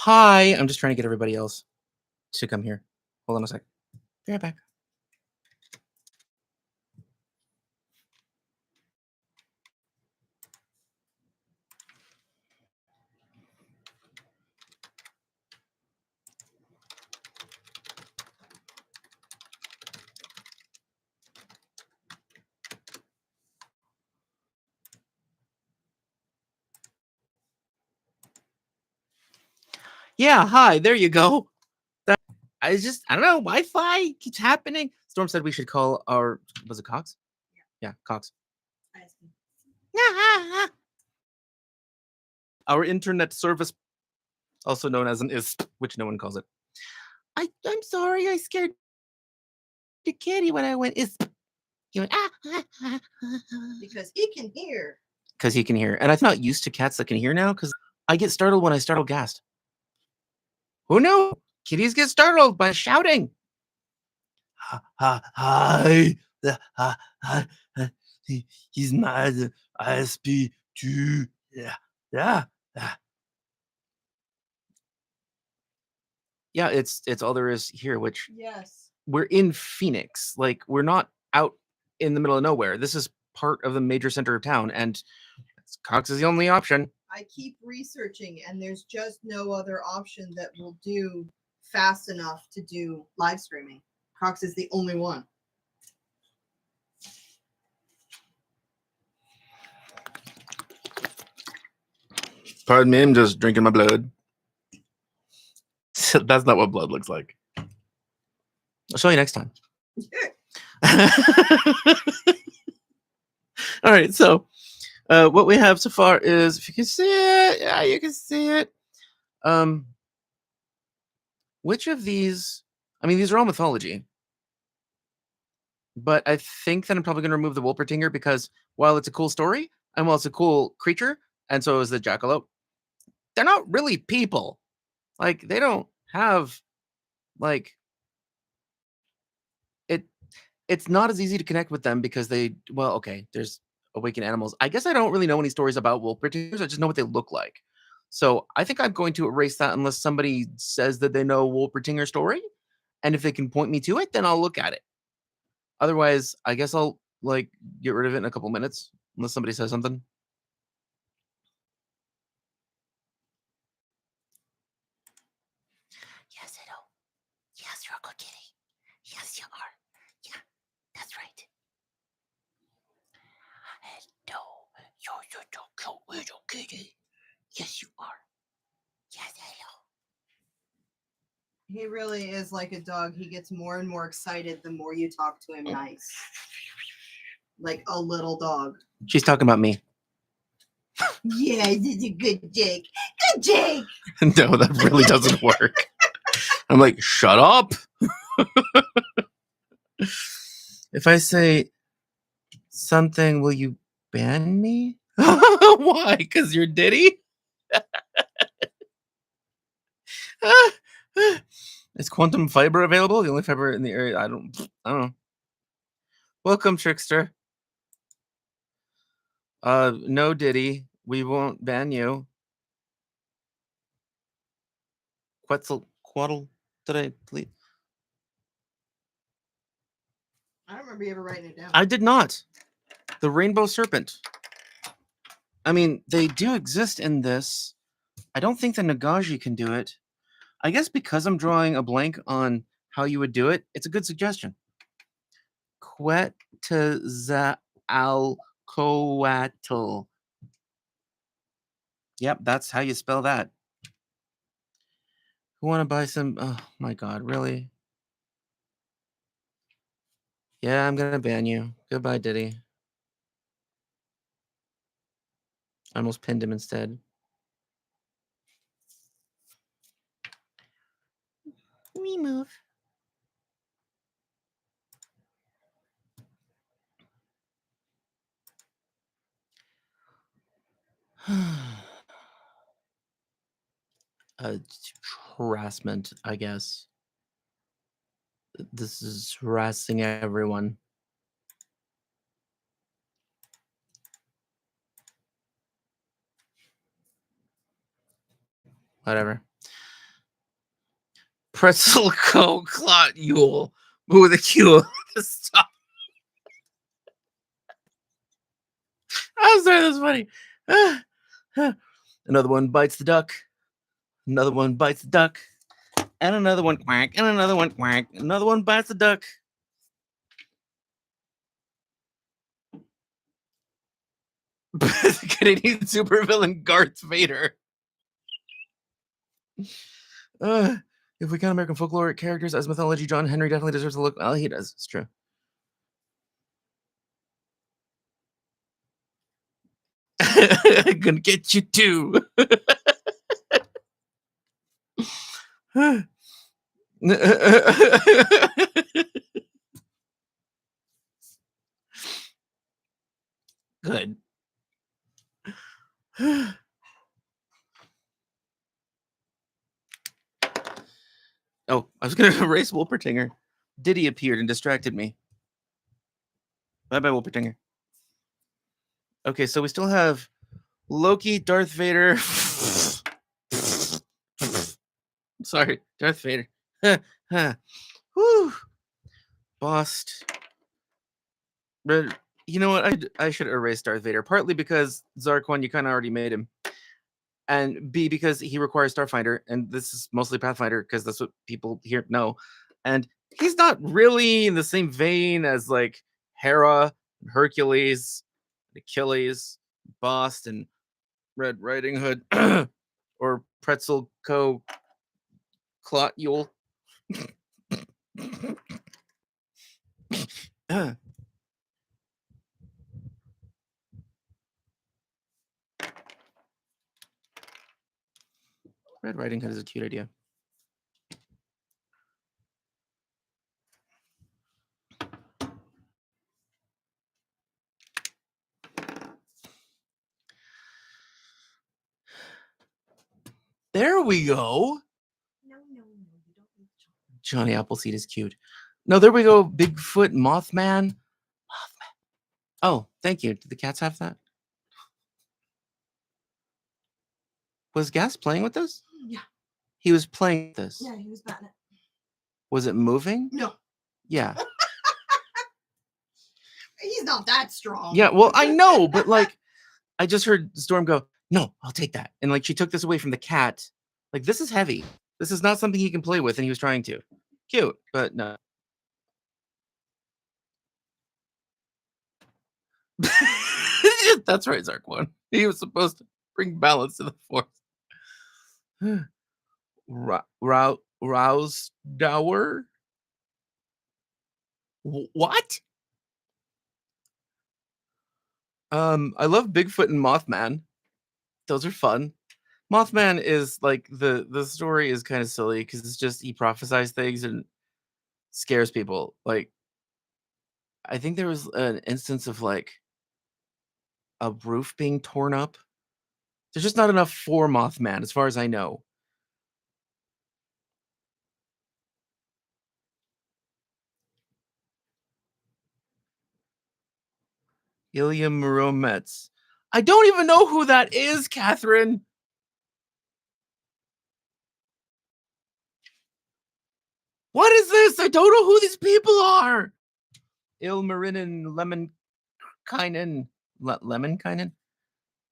Hi, I'm just trying to get everybody else to come here. Hold on a sec. Be right back. Yeah, hi, there you go. I don't know, Wi-Fi keeps happening. Storm said we should call our, was it Cox? Yeah, Cox. Our internet service, also known as an ISP, which no one calls it. I'm sorry, I scared the kitty when I went ISP. He went, because he can hear. Because he can hear. And I'm not used to cats that can hear now, because I get startled when I startle gassed. Who knew? Kitties get startled by shouting. Hi. He's my ISP too. Yeah. Yeah, it's all there is here, which Yes. We're in Phoenix. Like, we're not out in the middle of nowhere. This is part of the major center of town, and Cox is the only option. I keep researching, and there's just no other option that will do fast enough to do live streaming. Cox is the only one. Pardon me, I'm just drinking my blood. That's not what blood looks like. I'll show you next time. All right, so what we have so far is, if you can see it, yeah, you can see it. Which of these? I mean, these are all mythology, but I think that I'm probably going to remove the Wolpertinger because while it's a cool story and while it's a cool creature, and so is the jackalope, they're not really people. Like, they don't have like it. It's not as easy to connect with them because there's awakened animals. I guess I don't really know any stories about Wolpertingers. I just know what they look like. So I think I'm going to erase that unless somebody says that they know a Wolpertinger story. And if they can point me to it, then I'll look at it. Otherwise, I guess I'll get rid of it in a couple minutes unless somebody says something. Yes, hello. Yes, you're a good kitty. Yes, you are. Yeah, that's right. Hello, you're the cute little kitty. Yes, you are. Yes, hello. He really is like a dog. He gets more and more excited the more you talk to him nice. Like a little dog. She's talking about me. Yeah, this is a good Jake. Good Jake! No, that really doesn't work. I'm like, shut up. If I say something, will you ban me? Why? Because you're Diddy? Is quantum fiber available? The only fiber in the area. I don't know. Welcome, Trickster. No, Diddy. We won't ban you. Quetzalcoatl, did I please? I don't remember you ever writing it down. I did not. The rainbow serpent. I mean, they do exist in this. I don't think the Nagaji can do it. I guess because I'm drawing a blank on how you would do it, it's a good suggestion. Quetzalcoatl. Yep, that's how you spell that. Who want to buy some? Oh my god, really? Yeah, I'm gonna ban you. Goodbye, Diddy. I almost pinned him instead. Remove. Harassment, I guess. This is harassing everyone. Whatever. Pretzel Co. Clot Yule. With a Q. Stop. I'm sorry, that's funny. Another one bites the duck. Another one bites the duck. And another one quack. And another one quack. Another one bites the duck. Canadian supervillain Garth Vader. If we count American folklore characters as mythology, John Henry definitely deserves a look. Well, he does. It's true. Gonna get you too. Good. Oh, I was gonna erase Wolpertinger. Diddy appeared and distracted me. Bye bye, Wolpertinger. Okay, so we still have Loki, Darth Vader. Sorry, Darth Vader. Whew. Bost. But you know what? I should erase Darth Vader, partly because Zarquan, you kind of already made him, and B, because he requires Starfinder, and this is mostly Pathfinder because that's what people here know, and he's not really in the same vein as like Hera, Hercules, Achilles, Bost, and Red Riding Hood, or Pretzel Co. Clot Yule. Red Riding Hood is a cute idea. There we go. No, you don't need Johnny Appleseed is cute. No, there we go. Bigfoot Mothman. Oh, thank you. Did the cats have that? Was Gas playing with this? Yeah. He was playing with this. Yeah, he was batting it. Was it moving? No. Yeah. He's not that strong. Yeah, well, I know, but like, I just heard Storm go, no, I'll take that. And like, she took this away from the cat. Like, this is heavy. This is not something he can play with, and he was trying to. Cute, but no. That's right, Zarquan. He was supposed to bring balance to the force. Rouse Dower? What? I love Bigfoot and Mothman. Those are fun. Mothman is like the story is kind of silly because it's just he prophesies things and scares people. Like, I think there was an instance of like a roof being torn up. There's just not enough for Mothman, as far as I know. Ilya Muromets. I don't even know who that is, Catherine. What is this? I don't know who these people are. Ilmarinen Lemonkainen. Lemonkainen?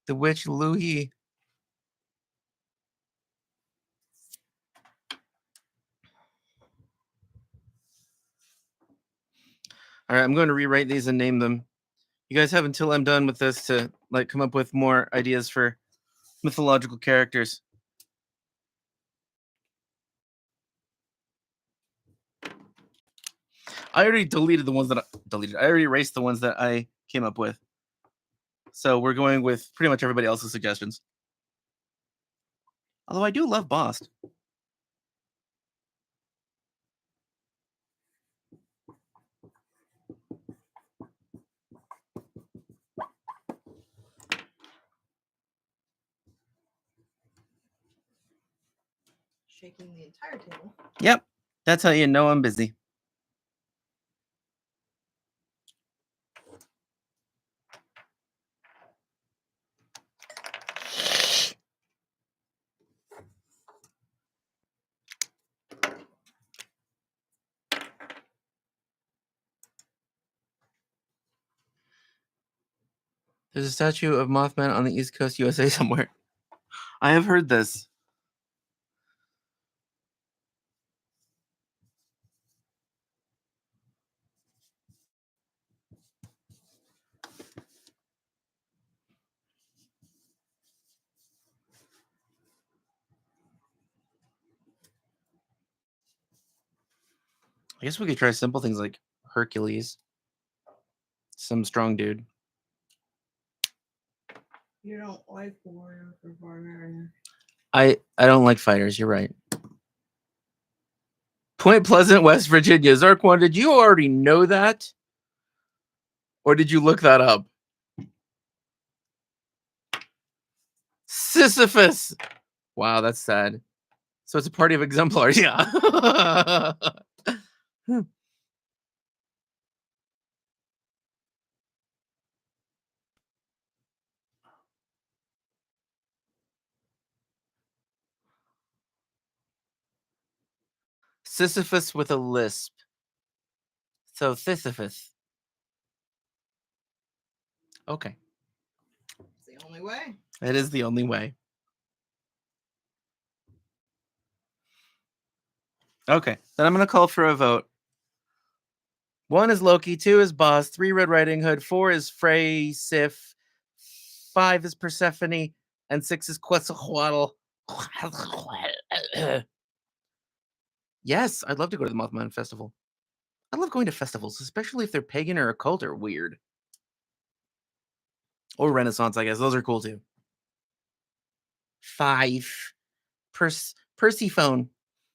The Witch Louis. All right, I'm going to rewrite these and name them. You guys have until I'm done with this to like come up with more ideas for mythological characters. I already deleted the ones that I already erased the ones that I came up with. So we're going with pretty much everybody else's suggestions. Although I do love Bost. Shaking the entire table. Yep. That's how you know I'm busy. There's a statue of Mothman on the East Coast, USA somewhere. I have heard this. I guess we could try simple things like Hercules. Some strong dude. You don't like warrior or barbarian. I don't like fighters. You're right. Point Pleasant, West Virginia. Zarquan, did you already know that? Or did you look that up? Sisyphus. Wow, that's sad. So it's a party of exemplars. Yeah. Sisyphus with a lisp. So Sisyphus. Okay. It's the only way. It is the only way. Okay. Then I'm going to call for a vote. 1 is Loki, 2 is Boss, 3 Red Riding Hood, 4 is Frey, Sif, 5 is Persephone, and 6 is Quetzalcoatl. Yes, I'd love to go to the Mothman Festival. I love going to festivals, especially if they're pagan or occult or weird. Or Renaissance, I guess. Those are cool too. 5. Persephone.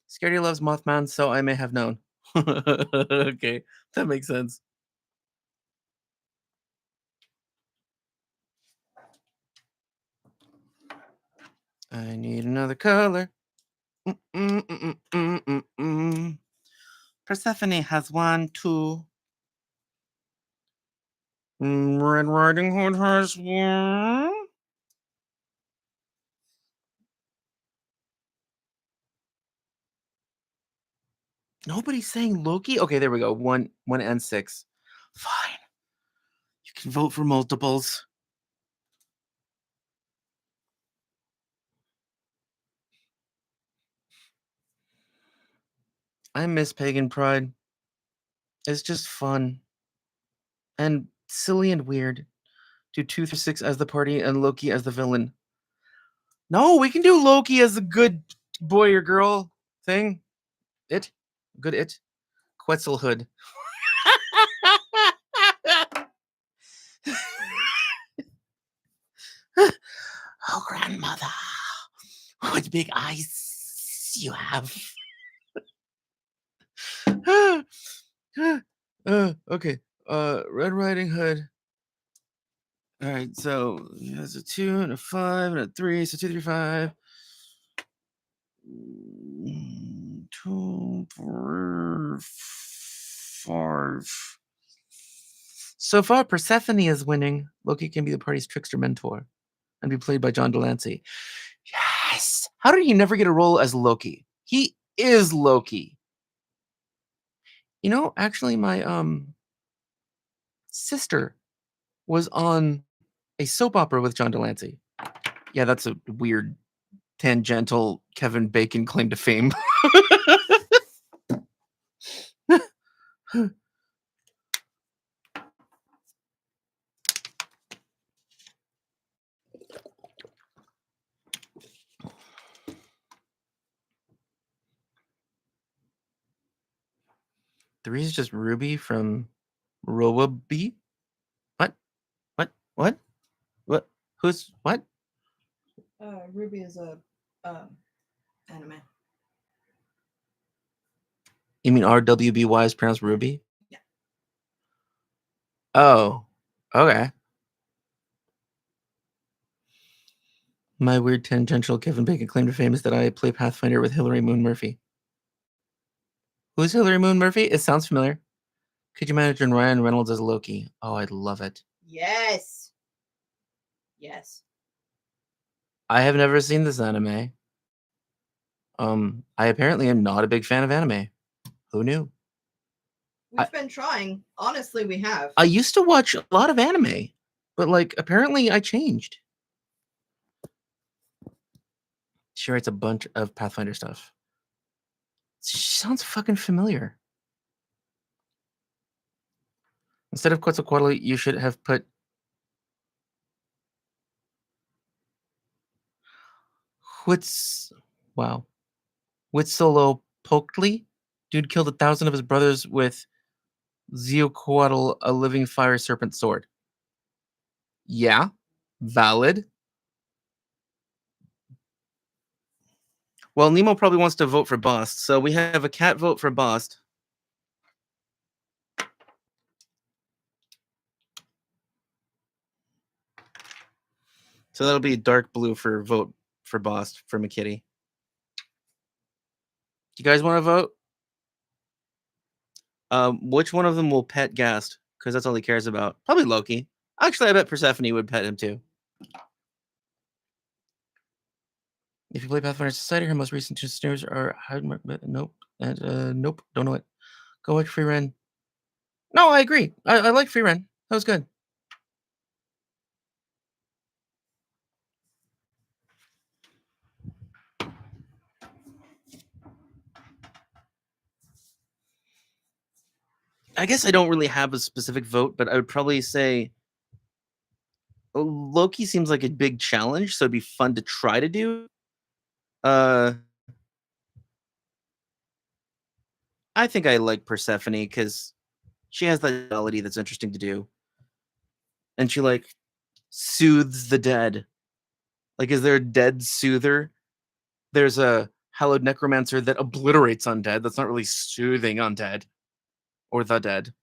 Scaredy loves Mothman, so I may have known. Okay, that makes sense. I need another color. Persephone has 1, 2. Red Riding Hood has 1. Nobody's saying Loki? Okay, there we go. 1 and 6. Fine. You can vote for multiples. I miss Pagan Pride. It's just fun. And silly and weird. Do 2 through 6 as the party and Loki as the villain. No, we can do Loki as a good boy or girl thing. It. Good it. Quetzalhood. Oh, grandmother. What big eyes you have. Okay. Red Riding Hood. All right, so he has a 2 and a 5 and a 3, so 2, 3, 5. 2, 4, 5. So far, Persephone is winning. Loki can be the party's trickster mentor and be played by John Delancey. Yes. How did he never get a role as Loki? He is Loki. You know, actually, my sister was on a soap opera with John Delancey. Yeah, that's a weird tangential Kevin Bacon claim to fame. Three is just Ruby from Rowabi. What? What? What? What? Who's what? Ruby is a anime. You mean RWBY is pronounced Ruby? Yeah. Oh, okay. My weird tangential Kevin Bacon claim to fame is that I play Pathfinder with Hillary Moon Murphy. Who's Hillary Moon Murphy? It sounds familiar. Could you imagine Ryan Reynolds as Loki? Oh, I'd love it. Yes. Yes. I have never seen this anime. I apparently am not a big fan of anime. Who knew? We've been trying. Honestly, we have. I used to watch a lot of anime. But, like, apparently I changed. She writes a bunch of Pathfinder stuff. She sounds fucking familiar. Instead of Quetzalcoatl, you should have put Wits wow. Huitzilopochtli? Dude killed 1,000 of his brothers with Zeocoatl, a living fire serpent sword. Yeah, valid. Well, Nemo probably wants to vote for Bast, so we have a cat vote for Bast. So that'll be dark blue for vote for Bast for McKitty. You guys want to vote? Which one of them will pet Gast? Because that's all he cares about. Probably Loki. Actually, I bet Persephone would pet him too. If you play Pathfinder Society, her most recent two scenarios are nope. And nope, don't know it. Go watch Free Ren. No, I agree. I like Free Ren. That was good. I guess I don't really have a specific vote, but I would probably say Loki seems like a big challenge, so it'd be fun to try to do. I think I like Persephone because she has that melody that's interesting to do, and she like soothes the dead. Like, is there a dead soother? There's a hallowed necromancer that obliterates undead. That's not really soothing undead or the dead.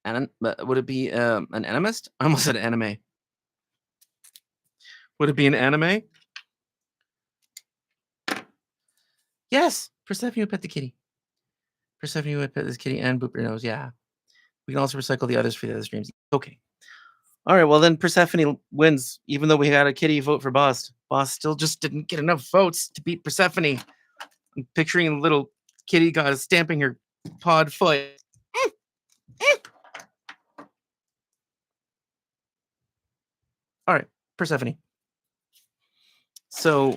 Would it be an animist? I almost said anime. Would it be an anime? Yes, Persephone would pet the kitty. Persephone would pet this kitty and boop her nose. Yeah, we can also recycle the others for the other streams. Okay. All right. Well, then Persephone wins, even though we had a kitty vote for Boss. Boss still just didn't get enough votes to beat Persephone. I'm picturing a little kitty god stamping her pawed foot. All right, Persephone. So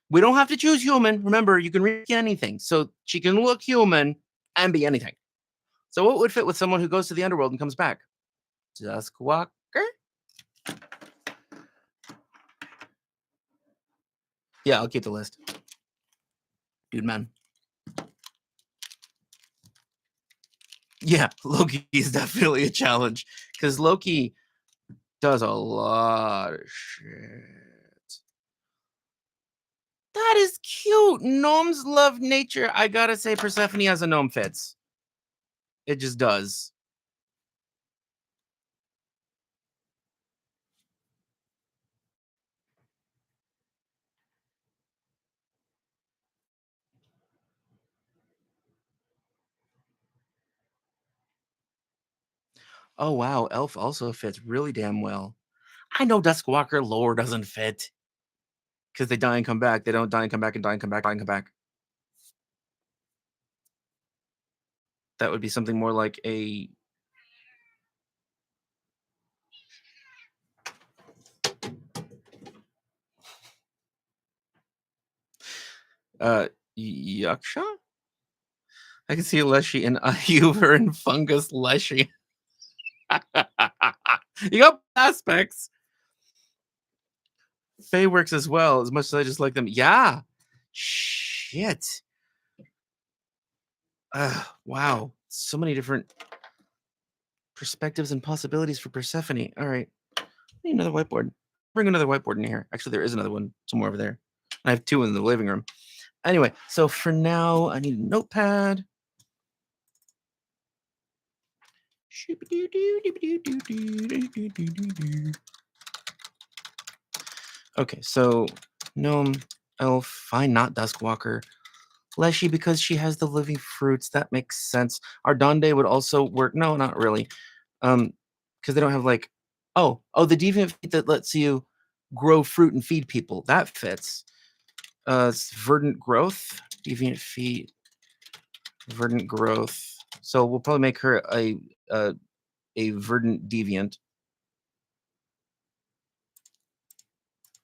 we don't have to choose human. Remember, you can read anything. So she can look human and be anything. So what would fit with someone who goes to the underworld and comes back? Duskwalker? Yeah, I'll keep the list. Dude, man. Yeah, Loki is definitely a challenge because Loki does a lot of shit. That is cute. Gnomes love nature. I gotta say, Persephone as a gnome fits. It just does. Oh wow, Elf also fits really damn well. I know Duskwalker lore doesn't fit because they die and come back. They don't die and come back and die and come back, die and come back. That would be something more like a Yaksha? I can see Leshy and Uber and Fungus Leshy. You got aspects. Faye works as well, as much as I just like them. Yeah. Shit. Wow. So many different perspectives and possibilities for Persephone. All right. I need another whiteboard. Bring another whiteboard in here. Actually, there is another one somewhere over there. I have two in the living room. Anyway, so for now, I need a notepad. Okay, so gnome, elf, fine, not Duskwalker. Leshy because she has the living fruits. That makes sense. Ardonde would also work. No, not really. Because they don't have like the deviant feat that lets you grow fruit and feed people. That fits. It's verdant growth, deviant feat, verdant growth. So we'll probably make her a verdant deviant.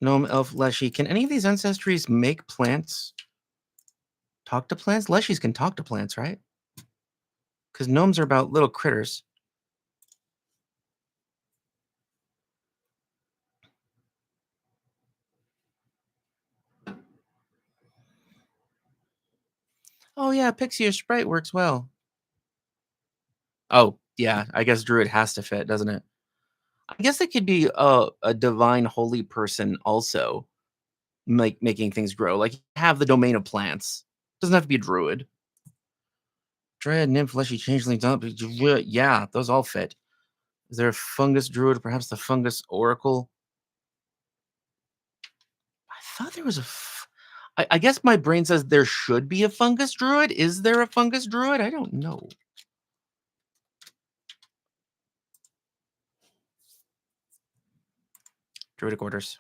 Gnome, elf, leshy. Can any of these ancestries make plants? Talk to plants? Leshies can talk to plants, right? Because gnomes are about little critters. Oh yeah, pixie or sprite works well. Oh yeah, I guess druid has to fit, doesn't it? I guess it could be a divine holy person also, making things grow. Like have the domain of plants. Doesn't have to be a druid. Dread, nymph, fleshy, changeling, yeah, those all fit. Is there a fungus druid? Perhaps the fungus oracle? I thought there was I guess my brain says there should be a fungus druid. Is there a fungus druid? I don't know. Druidic orders.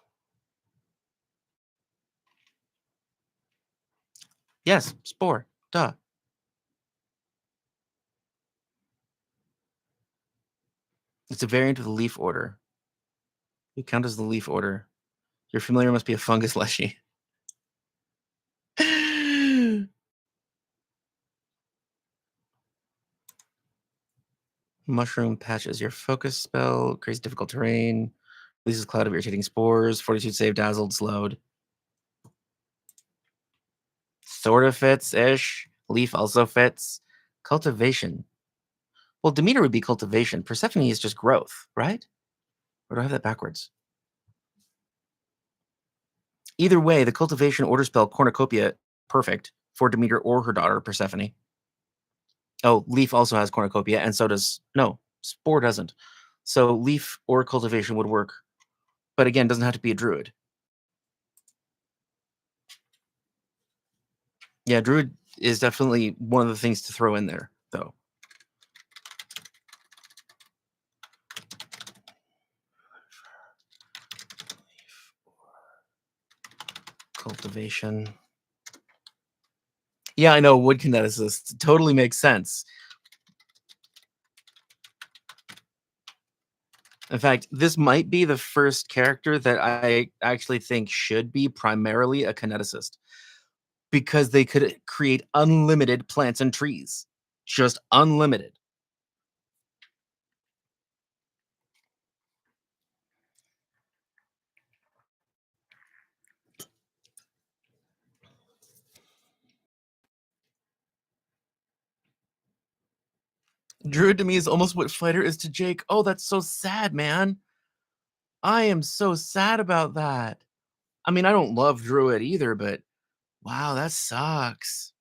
Yes, spore. Duh. It's a variant of the leaf order. You count as the leaf order. Your familiar must be a fungus leshy. Mushroom patches your focus spell, creates difficult terrain, releases cloud of irritating spores, fortitude save, dazzled, slowed. Sort of fits ish. Leaf also fits. Cultivation. Well, Demeter would be cultivation. Persephone is just growth, right? Or do I have that backwards? Either way, the cultivation order spell cornucopia perfect for Demeter or her daughter Persephone. Oh, Leaf also has cornucopia, and so does no, Spore doesn't. So Leaf or cultivation would work, but again, doesn't have to be a druid. Yeah, druid is definitely one of the things to throw in there, though. Cultivation. Yeah, I know, wood kineticist. Totally makes sense. In fact, this might be the first character that I actually think should be primarily a kineticist because they could create unlimited plants and trees. Just unlimited. Druid to me is almost what fighter is to Jake. Oh, that's so sad, man. I am so sad about that. I mean, I don't love Druid either, but wow, that sucks.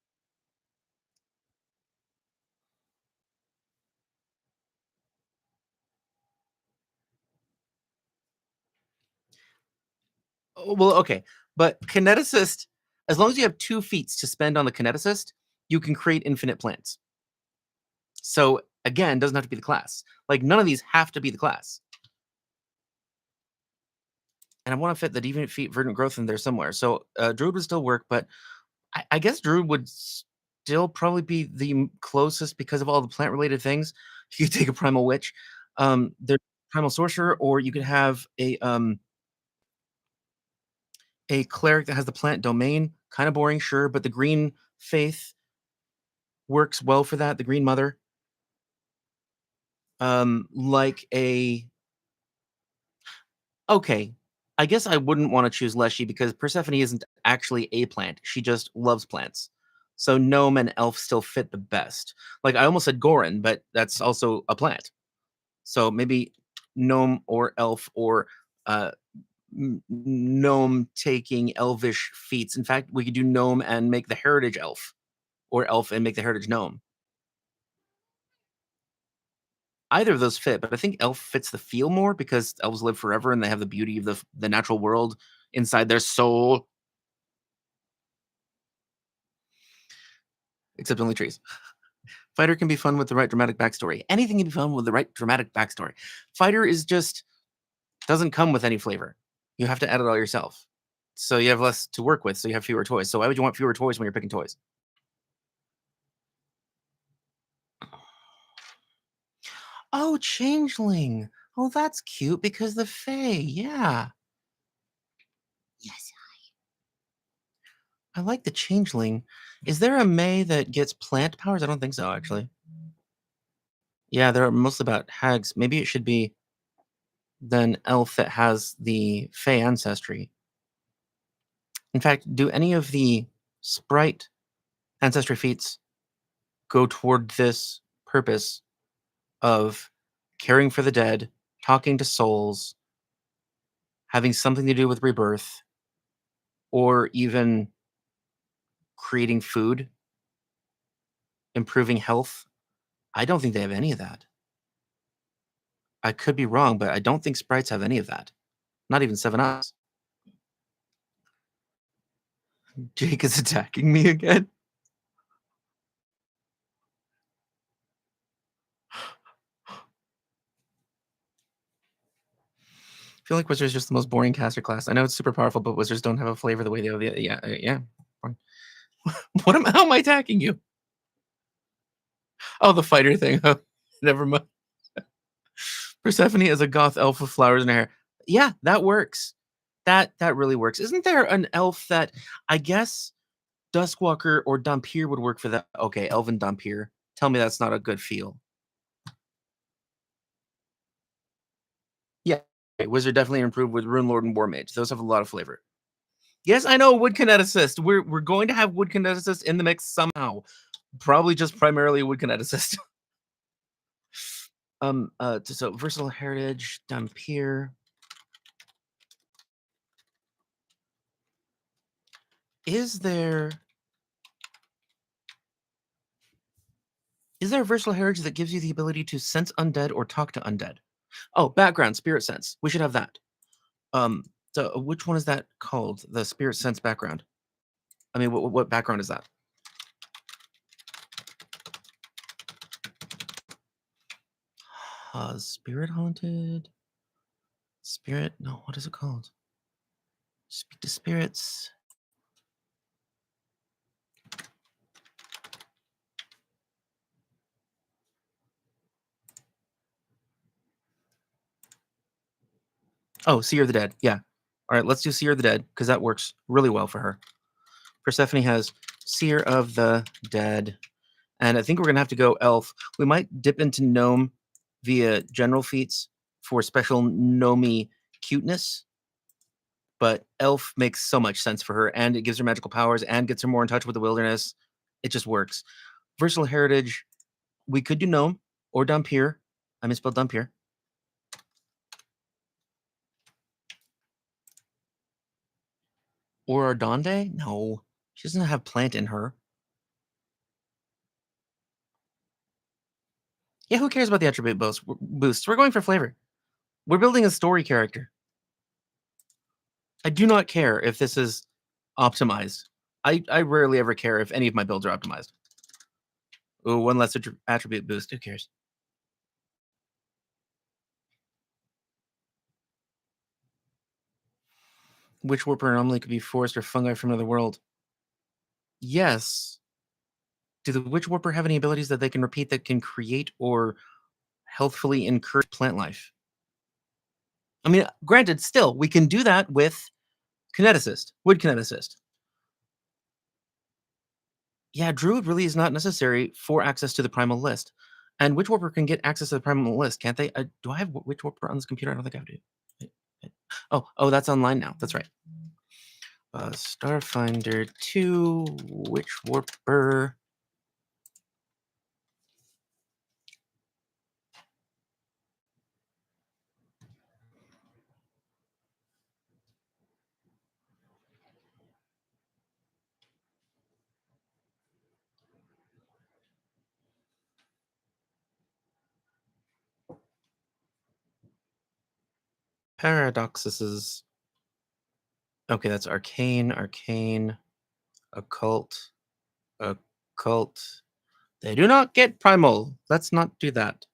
Oh, well, okay. But kineticist, as long as you have 2 feats to spend on the kineticist, you can create infinite plants. So again, doesn't have to be the class. Like none of these have to be the class. And I want to fit the deviant feat verdant growth in there somewhere. So druid would still work, but I guess druid would still probably be the closest because of all the plant related things. You could take a primal witch, there's primal sorcerer, or you could have a cleric that has the plant domain. Kind of boring, sure, but the green faith works well for that. The green mother, like a okay. I guess I wouldn't want to choose Leshy because Persephone isn't actually a plant. She just loves plants. So gnome and elf still fit the best. Like I almost said Gorin, but that's also a plant. So maybe gnome or elf or uh, gnome taking elvish feats. In fact, we could do gnome and make the heritage elf, or elf and make the heritage gnome. Either of those fit, but I think elf fits the feel more because elves live forever and they have the beauty of the natural world inside their soul. Except only trees. Fighter can be fun with the right dramatic backstory. Anything can be fun with the right dramatic backstory. Fighter is just doesn't come with any flavor. You have to add it all yourself. So you have less to work with, so you have fewer toys. So why would you want fewer toys when you're picking toys? Oh, changeling. Oh, that's cute because the Fae, yeah. I like the changeling. Is there a May that gets plant powers? I don't think so, actually. Yeah, they're mostly about hags. Maybe it should be then elf that has the Fey ancestry. In fact, do any of the sprite ancestry feats go toward this purpose of caring for the dead, talking to souls, having something to do with rebirth, or even creating food, improving health? I don't think they have any of that. I could be wrong, but I don't think sprites have any of that. Not even 7 Ups. Jake is attacking me again. I feel like Wizards is just the most boring caster class. I know it's super powerful, but Wizards don't have a flavor the way they have. Yeah. How am I attacking you? Oh, the fighter thing. Oh, never mind. Persephone is a goth elf with flowers in her hair. Yeah, that works. That really works. Isn't there an elf that I guess Duskwalker or Dhampir would work for that? Okay, Elven Dhampir. Tell me that's not a good feel. Yeah, okay, Wizard definitely improved with Rune Lord and War Mage. Those have a lot of flavor. Yes, I know Wood Kineticist. We're going to have Wood Kineticist in the mix somehow. Probably just primarily Wood Kineticist. So Versatile Heritage, Dhampir. Is there a versatile heritage that gives you the ability to sense undead or talk to undead? Oh, background, spirit sense. We should have that. Um, so which one is that called? The spirit sense background. I mean, what background is that? Spirit haunted. Spirit. No, what is it called? Speak to spirits. Oh, Seer of the Dead. Yeah. All right, let's do Seer of the Dead because that works really well for her. Persephone has Seer of the Dead. And I think we're going to have to go elf. We might dip into gnome via general feats for special gnomey cuteness. But elf makes so much sense for her, and it gives her magical powers and gets her more in touch with the wilderness. It just works. Versatile heritage. We could do gnome or Dhampir. I misspelled Dhampir. Or Ardonde? No. She doesn't have plant in her. Yeah, who cares about the attribute boosts? We're going for flavor. We're building a story character. I do not care if this is optimized. I rarely ever care if any of my builds are optimized. Ooh, one less attribute boost. Who cares? Which Warper anomaly could be forest or fungi from another world? Yes. Do the Witch Warper have any abilities that they can repeat that can create or healthfully encourage plant life? I mean, granted, still, we can do that with Kineticist, Wood Kineticist. Yeah, Druid really is not necessary for access to the Primal list. And Witch Warper can get access to the Primal list, can't they? Do I have Witch Warper on this computer? I don't think I do. Oh, that's online now. That's right. Starfinder 2, Witch Warper. Paradoxes. Okay, that's arcane, occult, occult. They do not get primal. Let's not do that.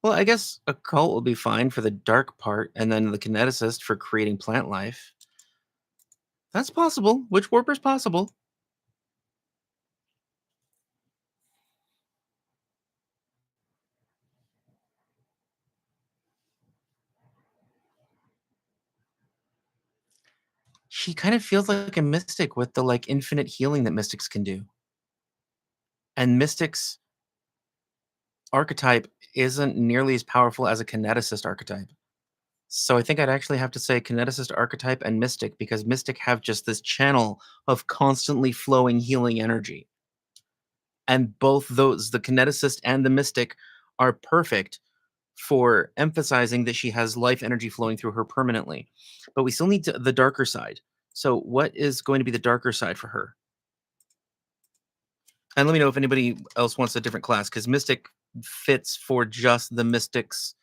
Well, I guess occult will be fine for the dark part, and then the kineticist for creating plant life. That's possible. Witch Warper's possible. She kind of feels like a mystic with the like infinite healing that mystics can do. And mystics archetype isn't nearly as powerful as a kineticist archetype. So I think I'd actually have to say kineticist archetype and mystic because mystic have just this channel of constantly flowing healing energy. And both those, the kineticist and the mystic, are perfect for emphasizing that she has life energy flowing through her permanently. But we still need the darker side. So what is going to be the darker side for her? And let me know if anybody else wants a different class because mystic fits for just the mystic's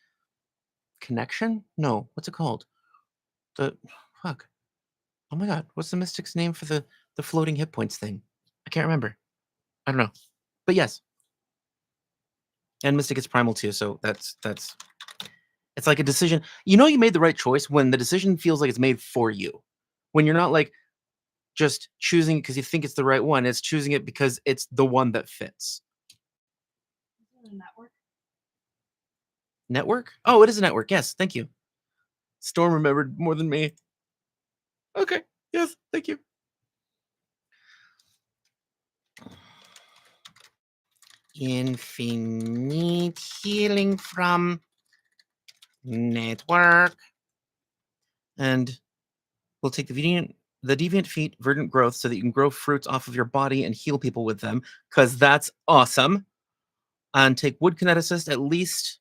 connection. No, what's it called? The fuck. Oh my god, what's the mystic's name for the floating hit points thing? I can't remember. I don't know. But yes. And mystic is primal too, so that's it's like a decision. You know you made the right choice when the decision feels like it's made for you. When you're not like just choosing it because you think it's the right one, it's choosing it because it's the one that fits. Is it a network? Network? Oh, it is a network. Yes, thank you. Storm remembered more than me. Okay. Yes, thank you. Infinite healing from network. And we'll take the deviant feet, verdant growth, so that you can grow fruits off of your body and heal people with them, because that's awesome. And take wood kineticist at least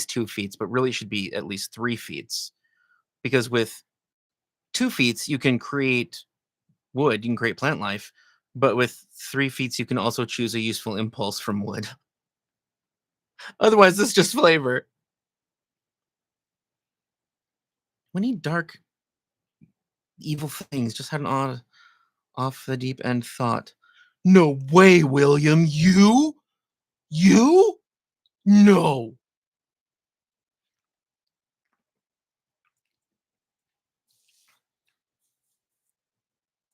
2 feet, but really should be at least 3 feet. Because with 2 feet, you can create wood, you can create plant life, but with 3 feet, you can also choose a useful impulse from wood. Otherwise, it's just flavor. We need dark, evil things. Just had an odd, off the deep end thought. No way, William. You? You? No.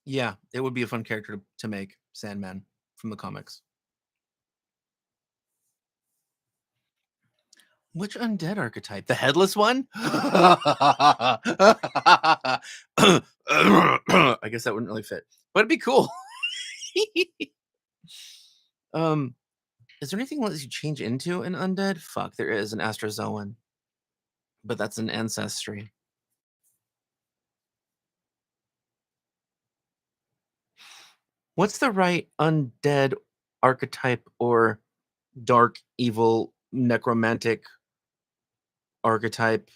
Yeah, it would be a fun character to make, Sandman from the comics. Which undead archetype? The headless one? I guess that wouldn't really fit, but it'd be cool. um, is there anything that lets you change into an undead? Fuck, there is an Astrozoan, but that's an ancestry. What's the right undead archetype or dark, evil, necromantic archetype?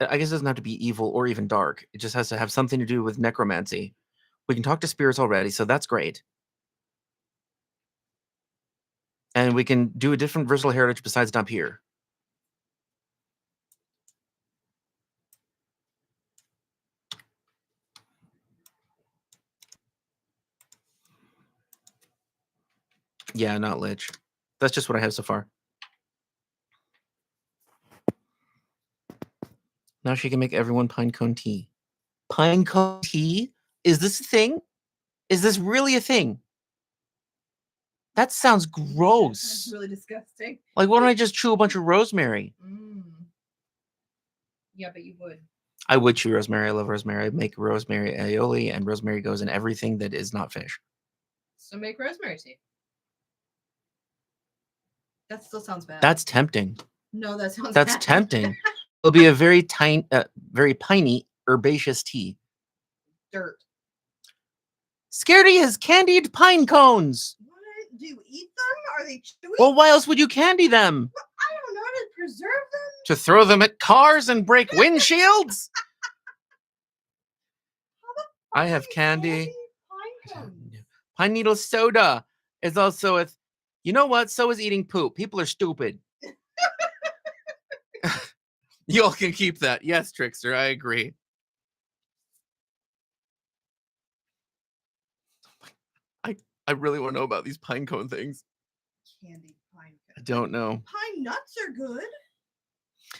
I guess it doesn't have to be evil or even dark. It just has to have something to do with necromancy. We can talk to spirits already, so that's great. And we can do a different versatile heritage besides Dampier. Yeah, not Lich. That's just what I have so far. Now she can make everyone pinecone tea. Pinecone tea? Is this a thing? Is this really a thing? That sounds gross. That's really disgusting. Like, why don't I just chew a bunch of rosemary? Yeah, but you would. I would chew rosemary. I love rosemary. I make rosemary aioli, and rosemary goes in everything that is not fish. So make rosemary tea. That still sounds bad. That's tempting. No, that sounds That's bad. tempting. It'll be a very tiny, very piney, herbaceous tea. Dirt. Scaredy is candied pine cones. What? Do you eat them? Are they chewy? Well, why else would you candy them? I don't know, to preserve them? To throw them at cars and break windshields? I have candy. Pine cones. Pine needle soda is also a. You know what? So is eating poop. People are stupid. You all can keep that. Yes, Trickster, I agree. I really want to know about these pine cone things. Candied pine cones. I don't know. Pine nuts are good.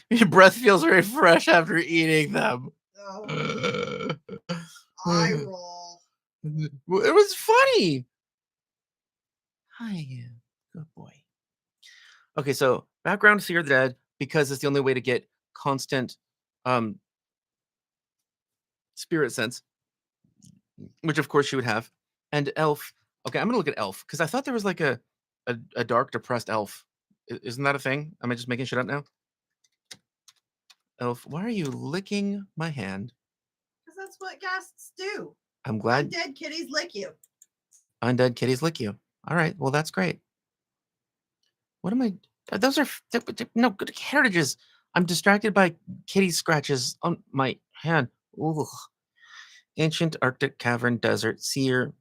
Your breath feels very fresh after eating them. Oh. Eye roll. It was funny. Hi, good boy. Okay, so background Fear the Dead because it's the only way to get constant spirit sense, which of course she would have. And elf. Okay, I'm gonna look at elf because I thought there was like a dark depressed elf. Isn't that a thing? Am I just making shit up now? Elf, why are you licking my hand? Because that's what ghasts do. I'm glad Undead kitties lick you. undead kitties lick you. All right, well that's great. What am I? Those are no good heritages. I'm distracted by kitty scratches on my hand. Ugh. Ancient Arctic cavern desert seer.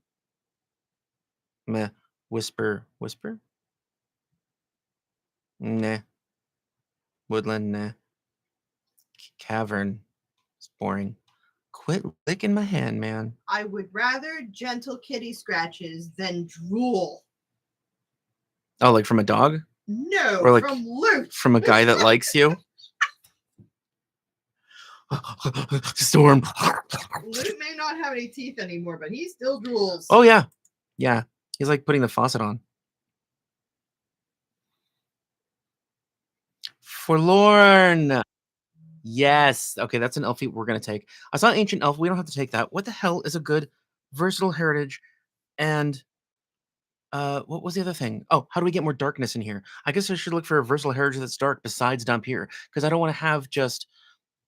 Meh. Whisper. Nah. Woodland. Nah. Cavern. It's boring. Quit licking my hand, man. I would rather gentle kitty scratches than drool. Oh, like from a dog? No, Or like from loot. from a guy that likes you? Storm. Loot may not have any teeth anymore, but he still drools. Oh yeah. Yeah. He's like putting the faucet on. Forlorn. Yes. Okay, that's an elf feat we're gonna take. I saw ancient elf. We don't have to take that. What the hell is a good versatile heritage? And what was the other thing? Oh, how do we get more darkness in here? I guess I should look for a versatile heritage that's dark besides Dampier, because I don't want to have just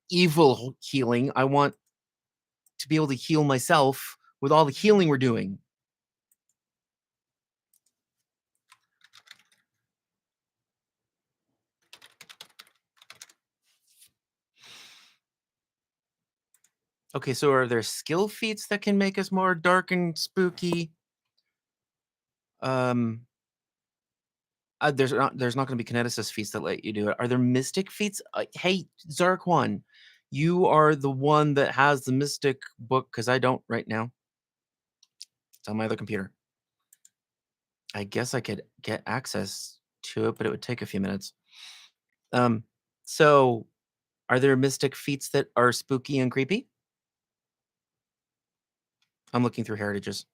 evil healing. I want to be able to heal myself with all the healing we're doing. Okay, so are there skill feats that can make us more dark and spooky? There's not going to be kineticist feats that let you do it. Are there mystic feats? Hey, Zark one, you are the one that has the mystic book because I don't right now. It's on my other computer. I guess I could get access to it, but it would take a few minutes. So are there mystic feats that are spooky and creepy? I'm looking through heritages.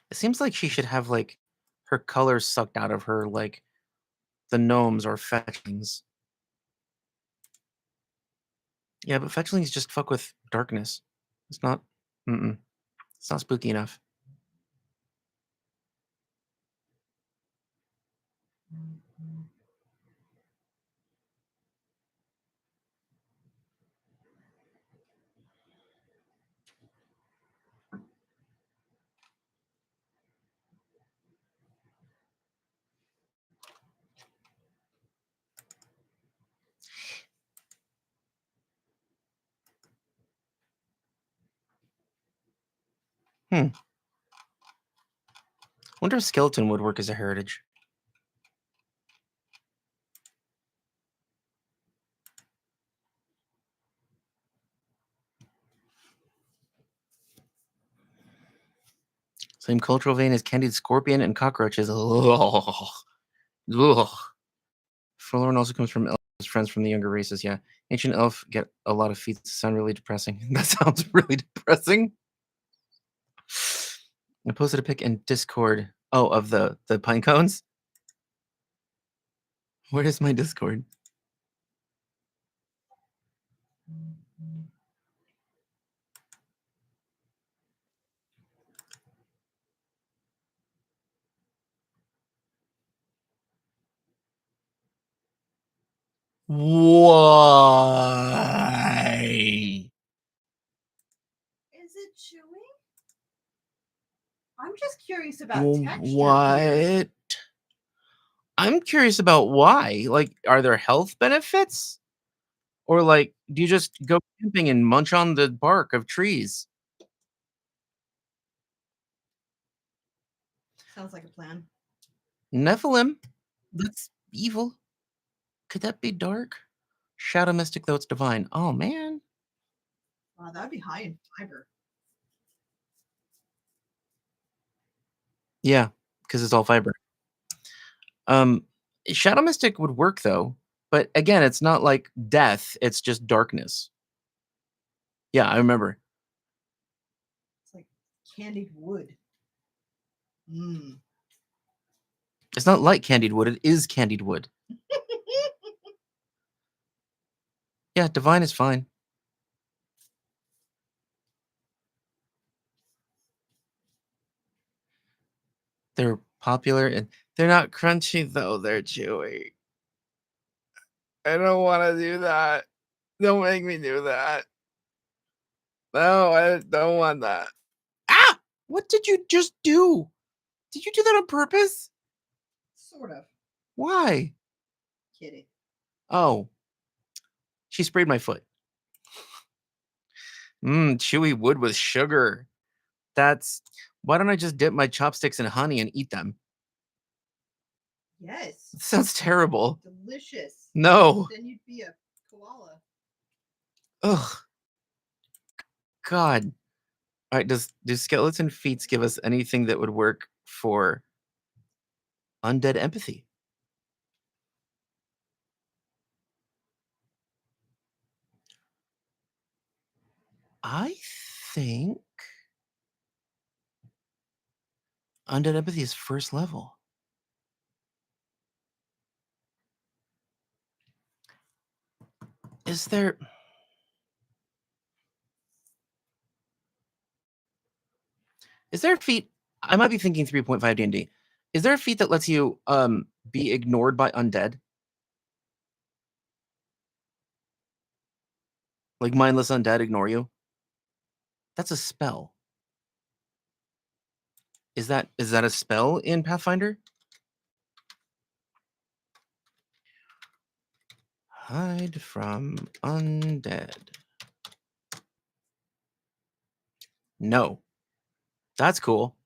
It seems like she should have like her colors sucked out of her, like the gnomes or fetchlings. Yeah, but fetchlings just fuck with darkness. It's not. It's not spooky enough. Wonder if skeleton would work as a heritage. Same cultural vein as candied scorpion and cockroaches. Ugh. Ugh. Forlorn also comes from elves, friends from the younger races. Yeah, ancient elf get a lot of feats. Sound really depressing. That sounds really depressing. I posted a pic in Discord. Oh, of the pine cones. Where is my Discord? Why? Is it chewing? I'm just curious about texture here. What? I'm curious about why. Like, are there health benefits? Or like, do you just go camping and munch on the bark of trees? Sounds like a plan. Nephilim? That's evil. Could that be dark? Shadow mystic, though it's divine. Oh man. Wow, that would be high in fiber. Yeah, because it's all fiber. Shadow mystic would work though, but again, it's not like death, it's just darkness. Yeah, I remember. It's like candied wood. Mmm. It's not like candied wood, it is candied wood. Yeah, divine is fine. They're popular and they're not crunchy though, they're chewy. I don't wanna do that. Don't make me do that. No, I don't want that. Ah! What did you just do? Did you do that on purpose? Sort of. Why? Kidding. Oh, she sprayed my foot. Chewy wood with sugar. That's why don't I just dip my chopsticks in honey and eat them? Yes. It sounds terrible. Delicious. No. Then you'd be a koala. Ugh. God. All right. Do skeleton feats give us anything that would work for undead empathy? I think undead empathy is first level. Is there a feat? I might be thinking 3.5 D&D. Is there a feat that lets you be ignored by undead? Like mindless undead ignore you? That's a spell. Is that a spell in Pathfinder? Hide from undead. No. That's cool.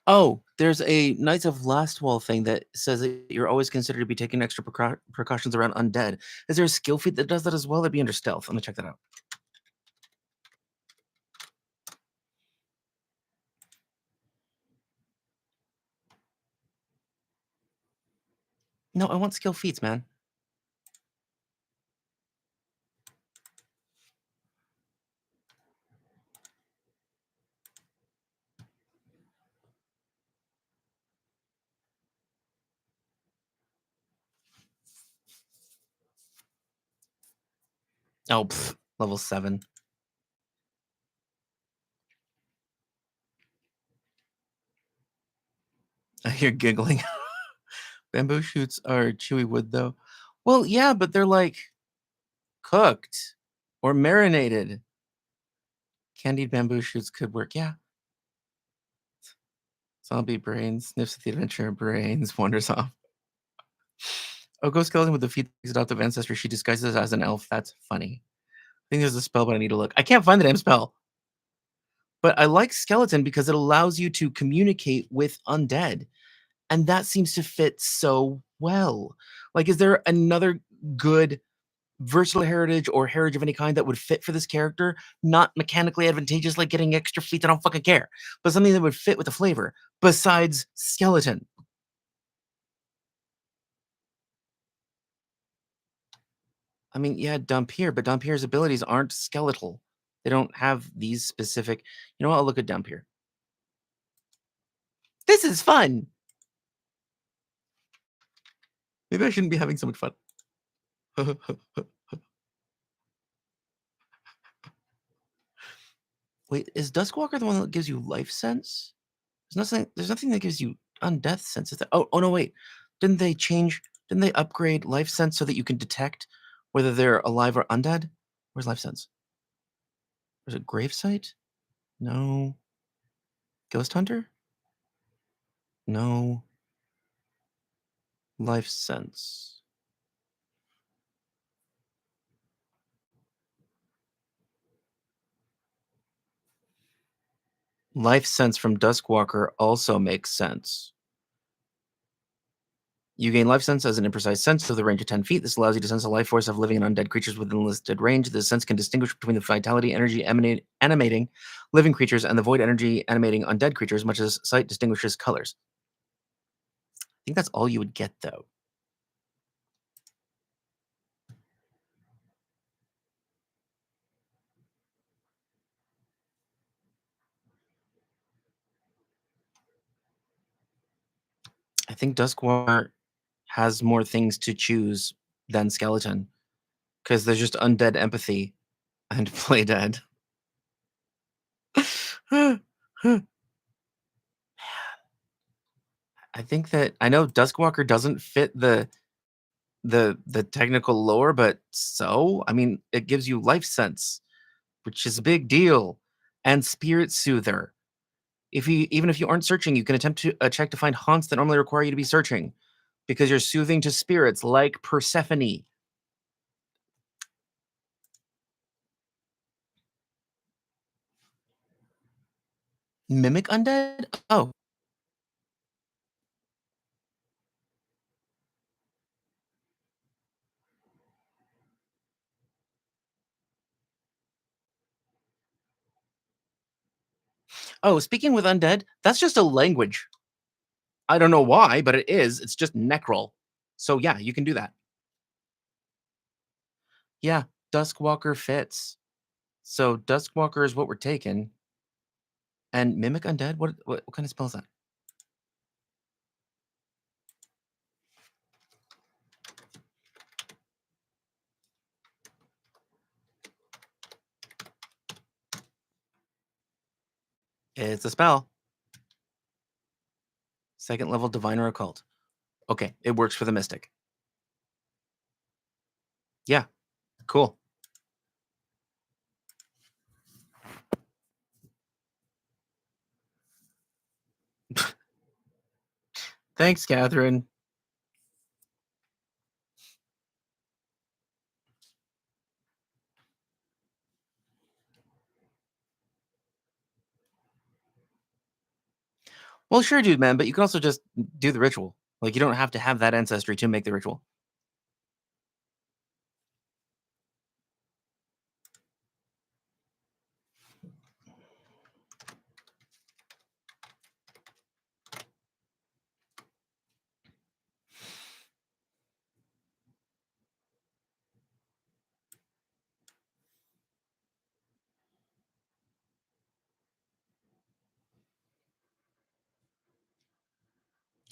Oh, there's a Knights of Last Wall thing that says that you're always considered to be taking extra precautions around undead. Is there a skill feat that does that as well? That'd be under stealth. I'm gonna check that out. No, I want skill feats, man. Oh, level 7. I hear giggling. Bamboo shoots are chewy wood, though. Well, yeah, but they're like cooked or marinated. Candied bamboo shoots could work. Yeah. Zombie brains sniffs at the adventure. Brains wanders off. Oh, ghost skeleton with the feet of his adoptive ancestry. She disguises as an elf. That's funny. I think there's a spell, but I need to look. I can't find the damn spell. But I like skeleton because it allows you to communicate with undead. And that seems to fit so well. Like, is there another good versatile heritage or heritage of any kind that would fit for this character? Not mechanically advantageous, like getting extra feet, I don't fucking care. But something that would fit with the flavor besides skeleton. I mean, yeah, Dampier, but Dampier's abilities aren't skeletal. They don't have these specific. You know what? I'll look at Dampier. This is fun. Maybe I shouldn't be having so much fun. Wait, is Duskwalker the one that gives you life sense? There's nothing that gives you undeath sense. Oh no, wait. Didn't they change? Didn't they upgrade life sense so that you can detect whether they're alive or undead? Where's life sense? There's a gravesite? No. Ghost hunter? No. Life sense. Life sense from Duskwalker also makes sense. You gain life sense as an imprecise sense of the range of 10 feet. This allows you to sense the life force of living and undead creatures within the listed range. This sense can distinguish between the vitality energy animating living creatures and the void energy animating undead creatures, much as sight distinguishes colors. I think that's all you would get, though. I think Duskwar has more things to choose than skeleton because there's just undead empathy and play dead. I think that I know Duskwalker doesn't fit the technical lore, but so I mean it gives you life sense, which is a big deal, and spirit soother. If you even if you aren't searching, you can attempt to check to find haunts that normally require you to be searching, because you're soothing to spirits like Persephone. Mimic undead? Oh, speaking with undead, that's just a language. I don't know why, but it is. It's just Necrol. So yeah, you can do that. Yeah, Duskwalker fits. So Duskwalker is what we're taking. And Mimic Undead? What kind of spell is that? It's a spell. Second level Divine or Occult. Okay, it works for the Mystic. Yeah, cool. Thanks, Catherine. Well, sure, dude, man, but you can also just do the ritual. Like, you don't have to have that ancestry to make the ritual.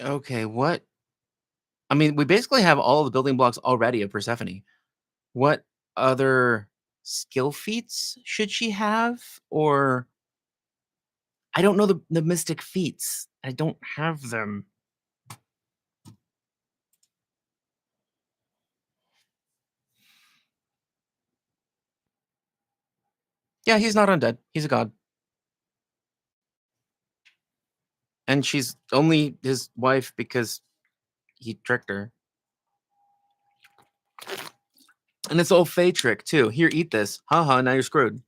Okay, what? I mean, we basically have all the building blocks already of Persephone. What other skill feats should she have? Or I don't know the mystic feats. I don't have them. Yeah, he's not undead. He's a god. And she's only his wife because he tricked her. And it's all Fey trick too. Here, eat this. Haha, now you're screwed.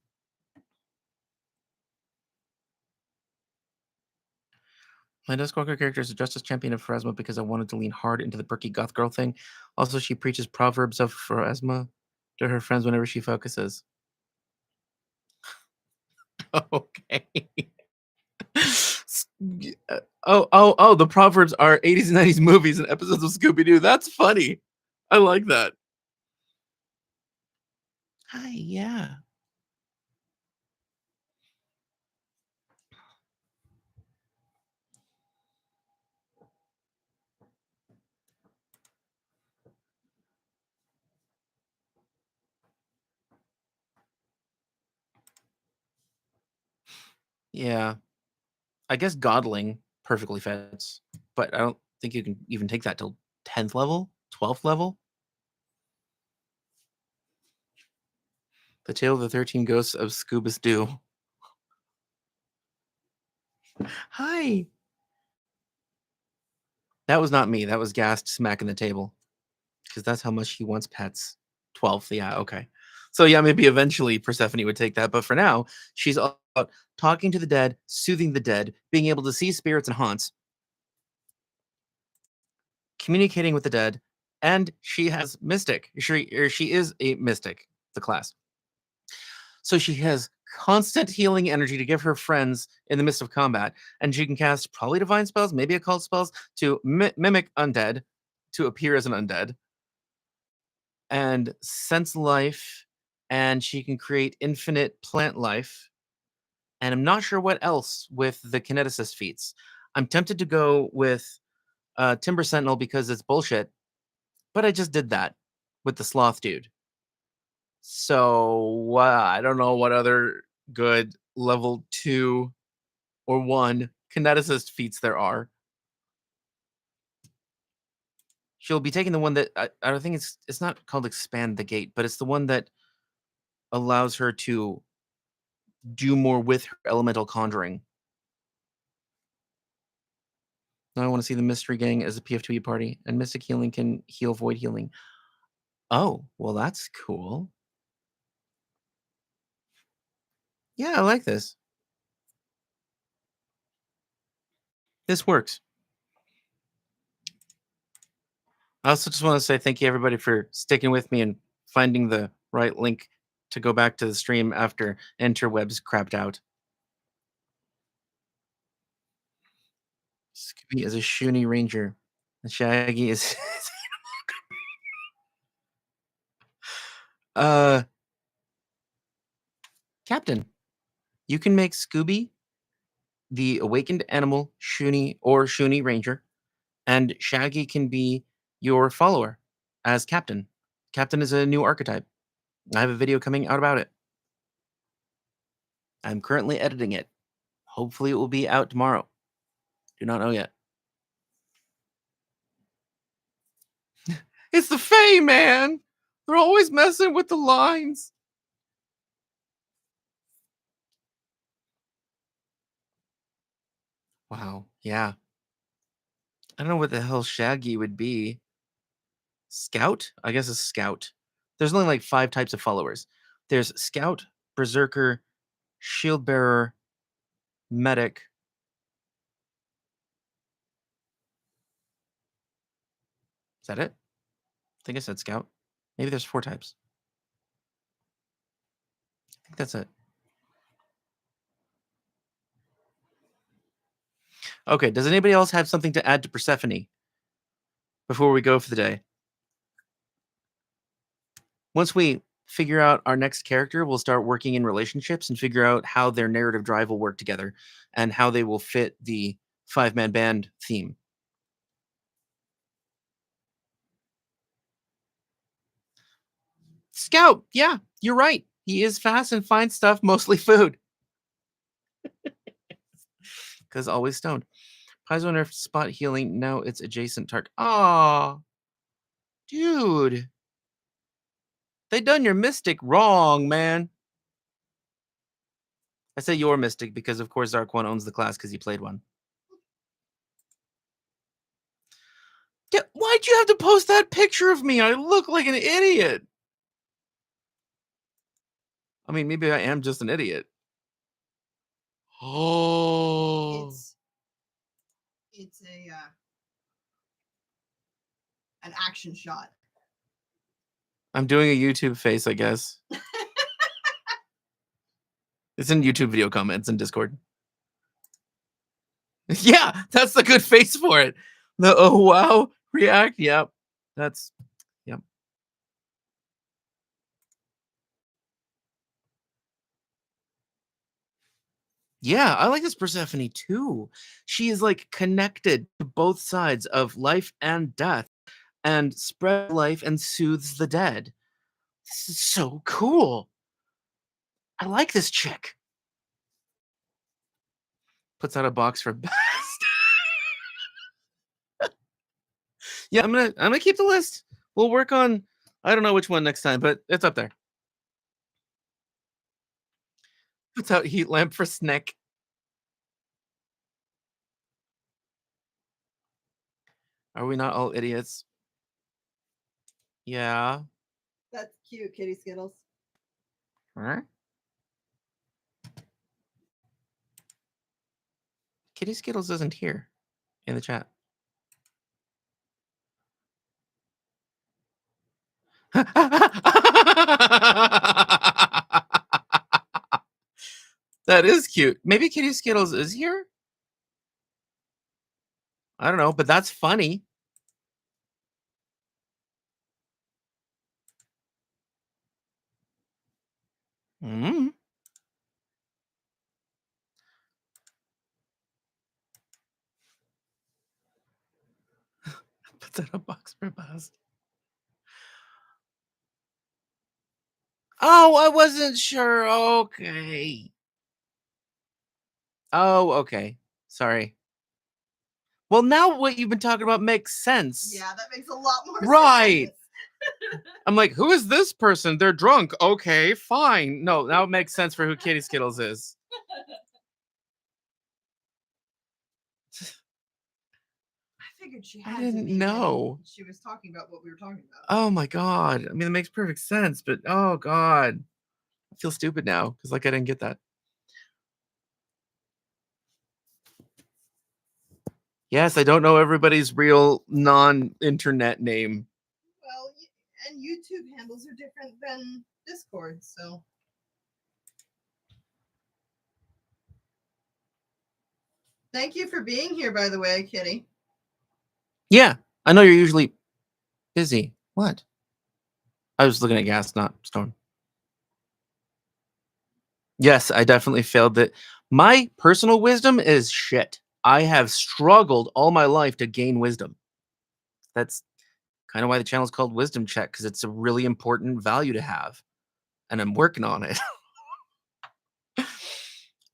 My Duskwalker character is a Justice Champion of Pharasma because I wanted to lean hard into the perky goth girl thing. Also, she preaches proverbs of Pharasma to her friends whenever she focuses. Okay. Oh, the proverbs are 80s and 90s movies and episodes of Scooby-Doo. That's funny. I like that. Hi, yeah. Yeah. I guess Godling perfectly fits, but I don't think you can even take that till 10th level, 12th level. The Tale of the 13 Ghosts of Scoobus Doo. Hi. That was not me. That was Gast smacking the table because that's how much he wants pets. 12th. Yeah. Okay. So, yeah, maybe eventually Persephone would take that. But for now, she's all about talking to the dead, soothing the dead, being able to see spirits and haunts, communicating with the dead, and she has mystic. She is a mystic, the class. So she has constant healing energy to give her friends in the midst of combat, and she can cast probably divine spells, maybe occult spells to mimic undead, to appear as an undead, and sense life, and she can create infinite plant life. And I'm not sure what else with the kineticist feats. I'm tempted to go with Timber Sentinel because it's bullshit. But I just did that with the sloth dude. So I don't know what other good level 2 or 1 kineticist feats there are. She'll be taking the one that I don't think it's not called expand the gate, but it's the one that allows her to do more with her elemental conjuring. Now I want to see the mystery gang as a PF2E party, and mystic healing can heal void healing. Oh, well that's cool. Yeah, I like this. This works. I also just want to say thank you everybody for sticking with me and finding the right link to go back to the stream after interwebs crapped out. Scooby is a Shuni Ranger. And Shaggy is uh Captain. You can make Scooby the awakened animal Shuni or Shuni Ranger, and Shaggy can be your follower as Captain. Captain is a new archetype. I have a video coming out about it. I'm currently editing it. Hopefully, it will be out tomorrow. Do not know yet. It's the Fae, man. They're always messing with the lines. Wow. Yeah. I don't know what the hell Shaggy would be. Scout? I guess it's Scout. There's only like 5 types of followers. There's Scout, Berserker, Shield Bearer, Medic. Is that it? I think I said Scout. Maybe there's 4 types. I think that's it. Okay, does anybody else have something to add to Persephone before we go for the day? Once we figure out our next character, we'll start working in relationships and figure out how their narrative drive will work together and how they will fit the 5-man band theme. Scout, yeah, you're right. He is fast and finds stuff, mostly food. Because always stoned. Paizo nerfed spot healing. Now it's adjacent target. Aw, dude. They done your mystic wrong, man. I say your mystic because, of course, Zark 1 owns the class because he played one. Yeah, why'd you have to post that picture of me? I look like an idiot. I mean, maybe I am just an idiot. Oh. It's a an action shot. I'm doing a YouTube face, I guess. It's in YouTube video comments in Discord. Yeah, that's the good face for it. The oh wow react. Yep. That's yep. Yeah, I like this Persephone too. She is like connected to both sides of life and death and spreads life and soothes the dead. This is so cool. I like this chick. Puts out a box for best. Yeah, I'm gonna keep the list. We'll work on I don't know which one next time, but it's up there. Puts out heat lamp for Snick. Are we not all idiots? Yeah. That's cute, Kitty Skittles. Huh? Kitty Skittles isn't here in the chat. That is cute. Maybe Kitty Skittles is here? I don't know, but that's funny. Mm. Set a box for bus. Oh, I wasn't sure. Okay. Oh, okay. Sorry. Well, now what you've been talking about makes sense. Yeah, that makes a lot more Right. sense. I'm like, who is this person? They're drunk. Okay, fine. No, now it makes sense for who Kitty Skittles is. I figured she I had to didn't be know. She was talking about what we were talking about. Oh my god. I mean, it makes perfect sense, but oh god. I feel stupid now because like I didn't get that. Yes, I don't know everybody's real non-internet name. Well, and YouTube handles are different than Discord, so. Thank you for being here, by the way, Kitty. Yeah, I know you're usually busy. What? I was looking at gas, not storm. Yes, I definitely failed that. My personal wisdom is shit. I have struggled all my life to gain wisdom. That's kind of why the channel is called Wisdom Check, because it's a really important value to have. And I'm working on it.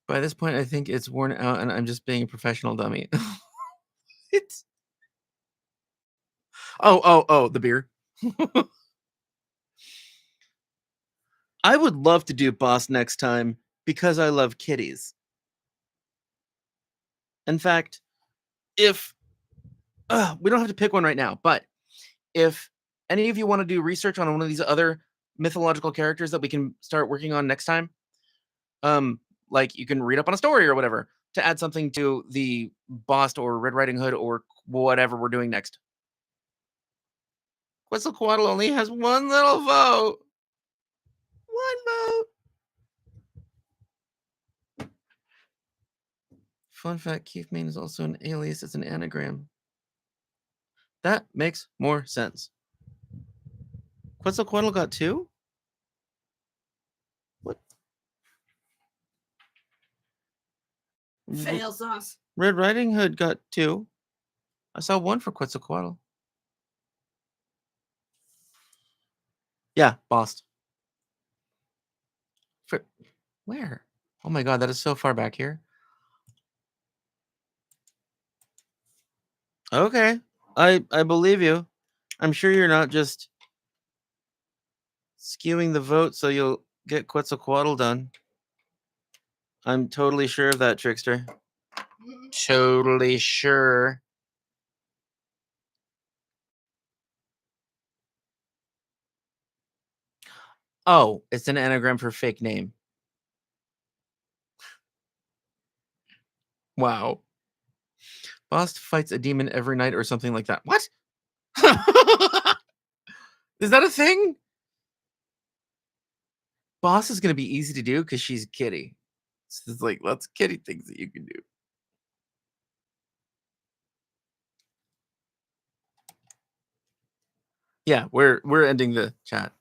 By this point, I think it's worn out and I'm just being a professional dummy. It's oh, the beer. I would love to do boss next time because I love kitties. In fact, if we don't have to pick one right now, but if any of you want to do research on one of these other mythological characters that we can start working on next time, um, like you can read up on a story or whatever to add something to the Boss or Red Riding Hood or whatever we're doing next. Quetzalcoatl only has one little vote. One vote. Fun fact, Keith Main is also an alias. It's an anagram. That makes more sense. Quetzalcoatl got two? What? Fail sauce. Red Riding Hood got two. I saw one for Quetzalcoatl. Yeah, boss. For where? Oh my god, that is so far back here. Okay. I believe you. I'm sure you're not just skewing the vote so you'll get Quetzalcoatl done. I'm totally sure of that, Trickster. Totally sure. Oh, it's an anagram for fake name. Wow. Boss fights a demon every night or something like that. What? Is that a thing? Boss is going to be easy to do because she's Kitty. So there's like lots of Kitty things that you can do. Yeah, we're ending the chat.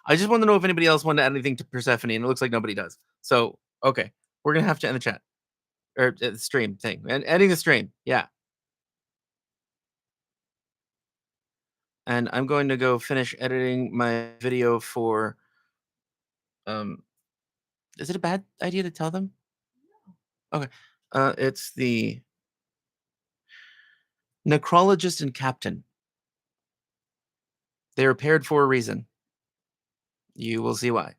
I just want to know if anybody else wanted to add anything to Persephone, and it looks like nobody does. So, okay, we're gonna have to end the chat or the stream thing. And ending the stream, yeah. And I'm going to go finish editing my video for. Is it a bad idea to tell them? Okay, it's the necrologist and captain. They are paired for a reason. You will see why.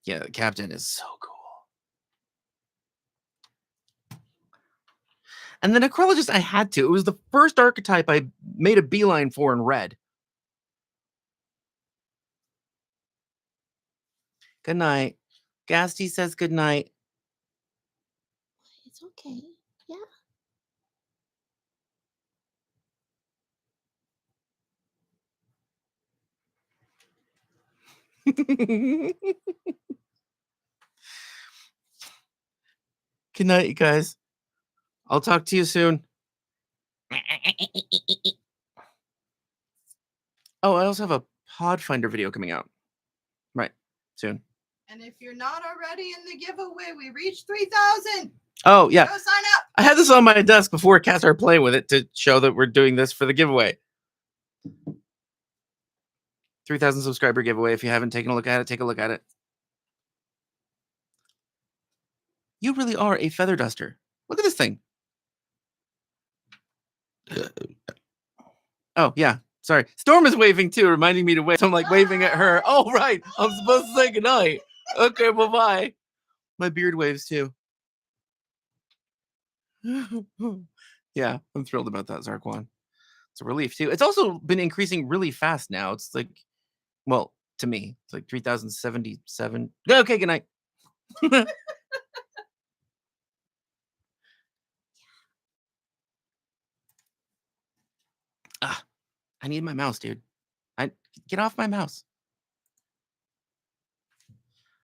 Yeah, the captain is so cool. And the necrologist, I had to. It was the first archetype I made a beeline for in red. Good night. Gasty says good night. It's okay. Yeah. Good night, you guys. I'll talk to you soon. Oh, I also have a pod finder video coming out. Right, soon. And if you're not already in the giveaway, we reached 3,000. Oh, yeah. Go sign up. I had this on my desk before Kat started playing with it to show that we're doing this for the giveaway. 3,000 subscriber giveaway. If you haven't taken a look at it, take a look at it. You really are a feather duster. Look at this thing. Oh, yeah. Sorry. Storm is waving too, reminding me to wave. So I'm like waving at her. Oh, right. I'm supposed to say goodnight. Okay, bye-bye. My beard waves too. Yeah, I'm thrilled about that, Zarquan. It's a relief too. It's also been increasing really fast now. It's like, well, to me, it's like 3,077. Okay, good night. Ah, I need my mouse, dude. I get off my mouse.